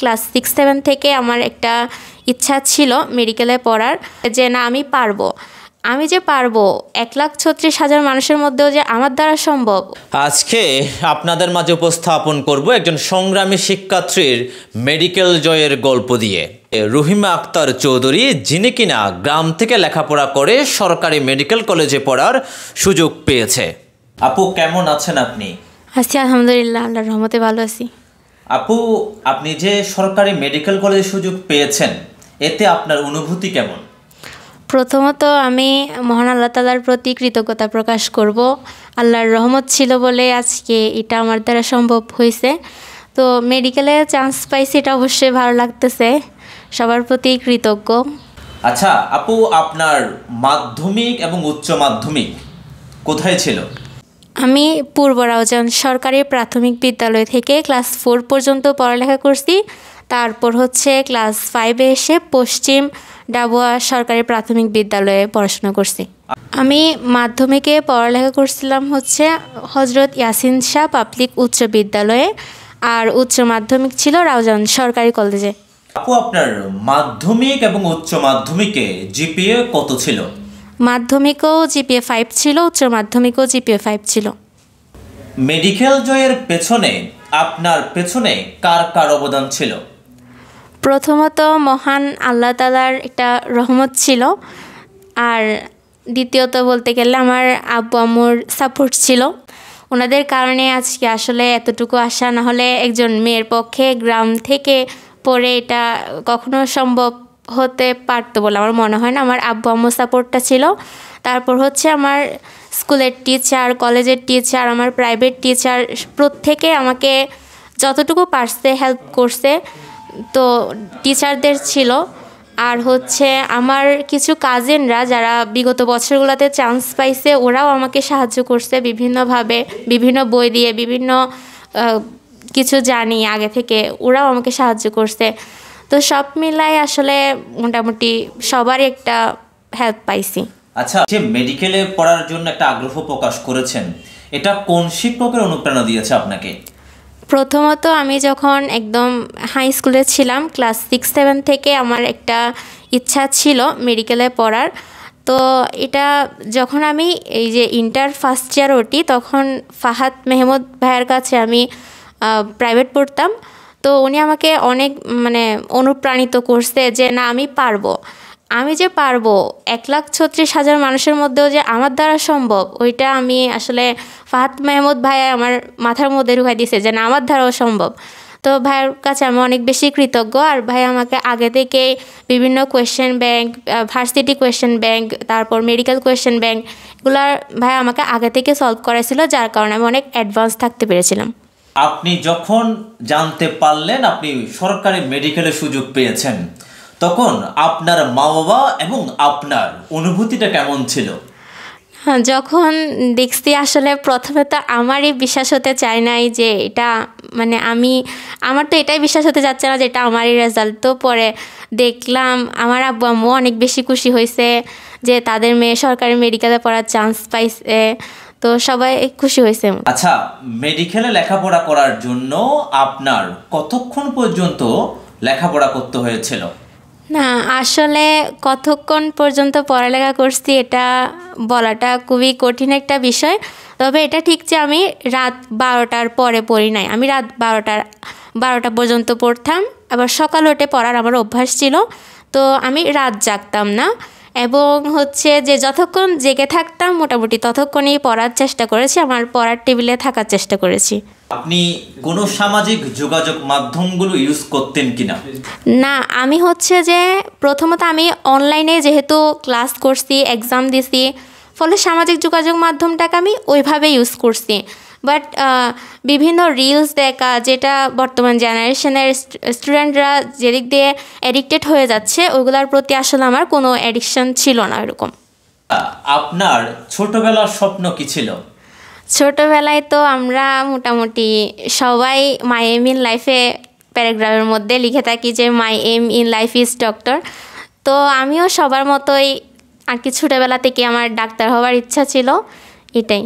Class 6-7 থেকে আমার একটা ইচ্ছা ছিল মেডিকেলে পড়ার, যে না আমি পারবো, আমি যে পারবো 1,36,000 মানুষের মধ্যেও যে আমার দ্বারা সম্ভব। আজকে আপনাদের মাঝে উপস্থাপন করব একজন সংগ্রামী শিক্ষার্থীর মেডিকেল জয়ের গল্প দিয়ে। রহিমা আক্তার চৌধুরী, যিনি কিনা গ্রাম থেকে লেখাপড়া করে সরকারি মেডিকেল কলেজে পড়ার সুযোগ পেয়েছে। আপু, কেমন আছেন আপনি? আছি আলহামদুলিল্লাহ, আল্লাহর রহমতে ভালো আছি। আপু, আপনি যে সরকারি মেডিকেল কলেজে সুযোগ পেয়েছেন, এতে আপনার অনুভূতি কেমন? প্রথমত আমি মহান আল্লাহ তাআলার প্রতি কৃতজ্ঞতা প্রকাশ করব। আল্লাহর রহমত ছিল বলে আজকে এটা আমার দ্বারা সম্ভব হয়েছে। তো মেডিকেলে চান্স পাইছি, এটা অবশ্যই ভালো লাগতেছে, সবার প্রতি কৃতজ্ঞ। আচ্ছা আপু, আপনার মাধ্যমিক এবং উচ্চ মাধ্যমিক কোথায় ছিল? আমি পূর্ব রাউজান সরকারি প্রাথমিক বিদ্যালয় থেকে ক্লাস 4 পর্যন্ত পড়ালেখা করছি। তারপর ক্লাস 5-এ এসে পশ্চিম ডাবুয়া সরকারি প্রাথমিক বিদ্যালয়ে পড়াশোনা করছি। আমি মাধ্যমিকে পড়ালেখা করছিলাম হজরত ইয়াসিন শাহ পাবলিক উচ্চ বিদ্যালয়ে, আর উচ্চ মাধ্যমিক ছিল রাউজান সরকারি কলেজে। আপু, আপনার মাধ্যমিক এবং উচ্চ মাধ্যমিকে জিপিএ কত ছিল? মাধ্যমিকও জিপিএ 5 ছিল, উচ্চ মাধ্যমিকও জিপিএ 5 ছিল। মেডিকেল জয়ের পেছনে আপনার কার কার অবদান ছিল? প্রথমত মহান আল্লাহ তাআলার একটা রহমত ছিল, আর দ্বিতীয়ত বলতে গেলে আমার আব্বু আম্মুর সাপোর্ট ছিল। ওনাদের কারণে আজকে আসলে এতটুকু আসা, না হলে একজন মেয়ের পক্ষে গ্রাম থেকে পড়ে এটা কখনো সম্ভব হতে পারতো বলে আমার মনে হয় না। আমার আব্বু আম্মুর সাপোর্টটা ছিল। তারপর আমার স্কুলের টিচার, কলেজের টিচার, আমার প্রাইভেট টিচার প্রত্যেকে আমাকে যতটুকু পারছে হেল্প করছে। তো টিচারদের ছিল, আর আমার কিছু কাজিনরা যারা বিগত বছরগুলোতে চান্স পাইছে, ওরাও আমাকে সাহায্য করছে বিভিন্নভাবে, বিভিন্ন বই দিয়ে, বিভিন্ন কিছু জানি আগে থেকে, ওরাও আমাকে সাহায্য করছে। তো সব মিলাই আসলে মোটামুটি সবারই একটা হেল্প পাইছি। আচ্ছা, যে মেডিকেলে পড়ার জন্য একটা আগ্রহ প্রকাশ করেছেন, এটা কোন শিক্ষকের অনুপ্রেরণা দিয়েছে আপনাকে? প্রথমত আমি যখন একদম হাই স্কুলে ছিলাম, ক্লাস 6-7 থেকে আমার একটা ইচ্ছা ছিল মেডিকেলে পড়ার। তো এটা যখন আমি এই যে ইন্টার ফার্স্ট ইয়ার উঠি, তখন ফাহাদ মেহমুদ ভাইয়ের কাছে আমি প্রাইভেট পড়তাম। তো উনি আমাকে অনেক অনুপ্রাণিত করছে যে না আমি পারবো, আমি যে পারবো 1,36,000 মানুষের মধ্যেও যে আমার দ্বারা সম্ভব, ওইটা আমি আসলে ফাহাদ মেহমুদ ভাই আমার মাথার মধ্যে ঢুকাই দিয়েছে যে না আমার দ্বারাও সম্ভব। তো ভাইয়ের কাছে আমি অনেক বেশি কৃতজ্ঞ। আর ভাই আমাকে আগে থেকে বিভিন্ন question bank, varsity question bank, তারপর মেডিকেল কোয়েশ্চেন ব্যাংক, এগুলার ভাই আমাকে আগে থেকে সলভ করেছিল, যার কারণে আমি অনেক অ্যাডভান্স থাকতে পেরেছিলাম। আপনি যখন জানতে পারলেন আপনি সরকারি মেডিকেলে সুযোগ পেয়েছেন, তখন আপনার মা বাবা এবং আপনার অনুভূতিটা কেমন ছিল? যখন দেখছি আসলে প্রথমে তো আমারই বিশ্বাস হতে চায় নাই যে এটা আমার তো এটাই বিশ্বাস হতে যাচ্ছে না যে এটা আমারই রেজাল্ট। তো পরে দেখলাম আমার আব্বু আম্মু অনেক বেশি খুশি হয়েছে যে তাদের মেয়ে সরকারি মেডিকেলে পড়ার চান্স পাইছে। তো সবাই খুশি হয়েছে। আচ্ছা, মেডিকেলে লেখাপড়া করার জন্য আপনার কতক্ষণ পর্যন্ত লেখাপড়া করতে হয়েছিল? না, আসলে কতক্ষণ পর্যন্ত পড়ালেখা করছি এটা বলাটা খুবই কঠিন একটা বিষয়। তবে এটা ঠিক যে আমি রাত 12টার পরে পড়ি নাই, আমি রাত 12টা পর্যন্ত পড়তাম। আবার সকাল উঠে পড়ার আমার অভ্যাস ছিল, তো আমি রাত জাগতাম না, এবং যে যতক্ষণ জেগে থাকতাম মোটামুটি ততক্ষণই পড়ার চেষ্টা করেছি, আমার পড়ার টেবিলে থাকার চেষ্টা করেছি। আপনি কোনো সামাজিক যোগাযোগ মাধ্যমগুলো ইউজ করতেন কিনা? না, আমি যে প্রথমত আমি অনলাইনে যেহেতু ক্লাস করছি, এক্সাম দিছি, ফলে সামাজিক যোগাযোগ মাধ্যমটাকে আমি ওইভাবে ইউজ করছি। বাট বিভিন্ন রিলস দেখা, যেটা বর্তমান জেনারেশনের স্টুডেন্টরা যেদিক দিয়ে অ্যাডিক্টেড হয়ে যাচ্ছে, ওইগুলোর প্রতি আসলে আমার কোনো অ্যাডিকশন ছিল না এরকম। আপনার ছোটবেলার স্বপ্ন কি ছিল? ছোটোবেলায় তো আমরা মোটামুটি সবাই মাই এম ইন লাইফে প্যারাগ্রাফের মধ্যে লিখে থাকি যে my aim in life is doctor. তো আমিও সবার মতোই আর কি ছোটোবেলা থেকে আমার ডাক্তার হওয়ার ইচ্ছা ছিল, এটাই।